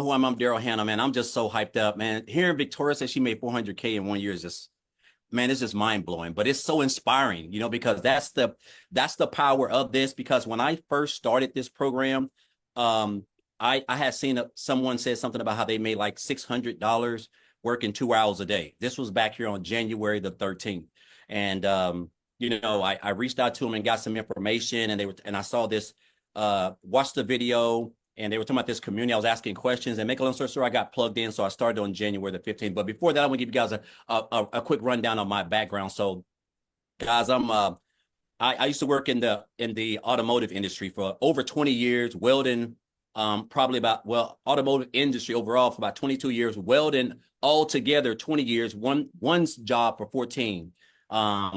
who I'm Daryl Hannah, man. I'm just so hyped up, man. Hearing Victoria say she made 400K in 1 year is just, man, it's just mind blowing. But it's so inspiring, because that's the power of this. Because when I first started this program, um, I had seen someone said something about how they made like $600 working 2 hours a day. This was back here on January the 13th, and I reached out to them and got some information, and I saw this, watched the video, and they were talking about this community. I was asking questions, and make a long story short, I got plugged in. So I started on January the 15th. But before that, I want to give you guys a quick rundown of my background. So, guys, I used to work in the automotive industry for over 20 years, welding, automotive industry overall for about 22 years, welding altogether 20 years, one's job for 14,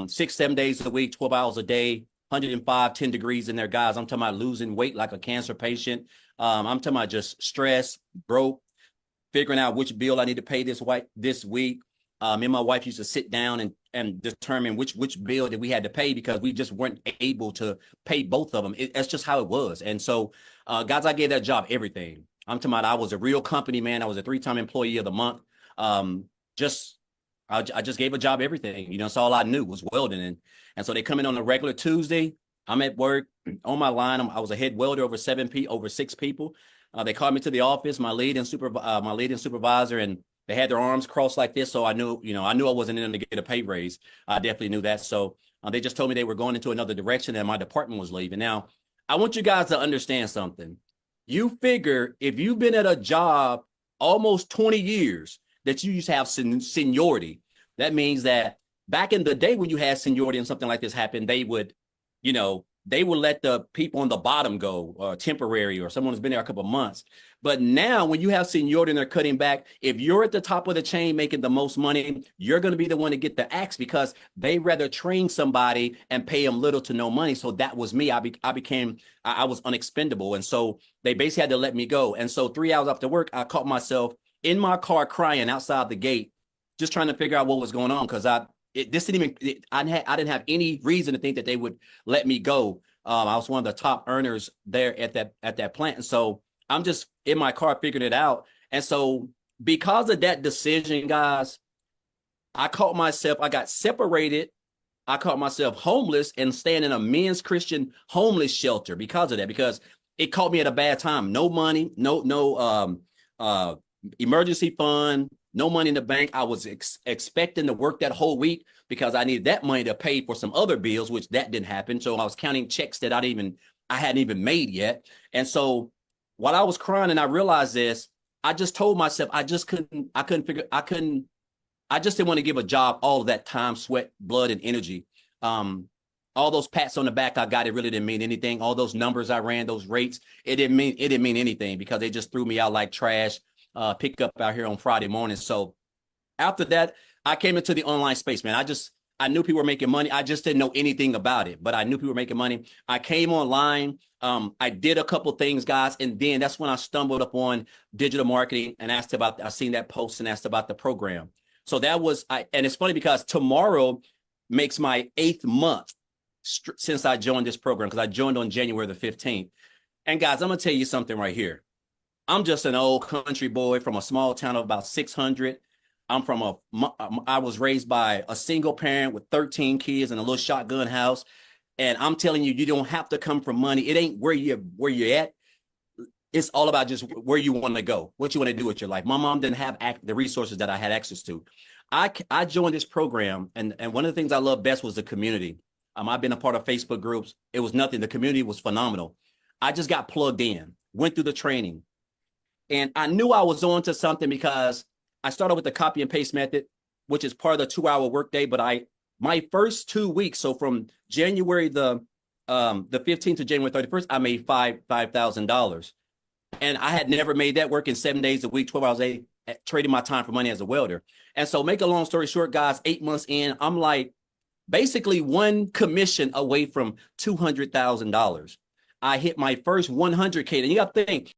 6, 7 days a week, 12 hours a day, 105, 10 degrees in there, guys. I'm talking about losing weight like a cancer patient. I'm talking about just stress, broke, figuring out which bill I need to pay this week. Me and my wife used to sit down and determine which bill that we had to pay because we just weren't able to pay both of them. That's just how it was. And so, guys, I gave that job everything. I'm talking about I was a real company man. I was a 3-time employee of the month. I just gave a job everything. That's all I knew was welding. And so they come in on a regular Tuesday. I'm at work on my line. I was a head welder over 6 people. They called me to the office, my lead and supervisor, and they had their arms crossed like this. So I knew I wasn't in to get a pay raise. I definitely knew that. So they just told me they were going into another direction and my department was leaving. Now, I want you guys to understand something. You figure if you've been at a job almost 20 years that you used to have seniority, that means that back in the day when you had seniority and something like this happened, they would let the people on the bottom go, temporary, or someone who's been there a couple of months. But now when you have seniority and they're cutting back, if you're at the top of the chain making the most money, you're going to be the one to get the axe because they rather train somebody and pay them little to no money. So that was me. I was unexpendable. And so they basically had to let me go. And so 3 hours after work, I caught myself in my car crying outside the gate, just trying to figure out what was going on because I didn't have any reason to think that they would let me go. I was one of the top earners there at that plant. And so I'm just in my car figuring it out. And so because of that decision, guys, I got separated. I caught myself homeless and staying in a men's Christian homeless shelter because of that, because it caught me at a bad time. No money, no emergency fund, no money in the bank. I was expecting to work that whole week because I needed that money to pay for some other bills, which that didn't happen. So I was counting checks that I hadn't even made yet. And so while I was crying and I realized this, I just told myself I just didn't want to give a job all of that time, sweat, blood, and energy. All those pats on the back I got, it really didn't mean anything. All those numbers I ran, those rates, it didn't mean anything because they just threw me out like trash. Pick up out here on Friday morning. So after that, I came into the online space, man. I knew people were making money. I just didn't know anything about it, but I knew people were making money. I came online. I did a couple things, guys. And then that's when I stumbled upon digital marketing and I seen that post and asked about the program. So and it's funny because tomorrow makes my 8th month since I joined this program because I joined on January the 15th. And guys, I'm going to tell you something right here. I'm just an old country boy from a small town of about 600. I was raised by a single parent with 13 kids in a little shotgun house. And I'm telling you, you don't have to come from money. It ain't where you're at. It's all about just where you want to go, what you want to do with your life. My mom didn't have the resources that I had access to. I joined this program, and one of the things I love best was the community. I've been a part of Facebook groups. It was nothing. The community was phenomenal. I just got plugged in, went through the training. And I knew I was on to something because I started with the copy and paste method, which is part of the 2-hour workday. But my first 2 weeks, so from January the 15th to January 31st, I made $5,000. And I had never made that working 7 days a week, 12 hours a day, trading my time for money as a welder. And so make a long story short, guys, 8 months in, I'm like basically one commission away from $200,000. I hit my first 100K. And you got to think,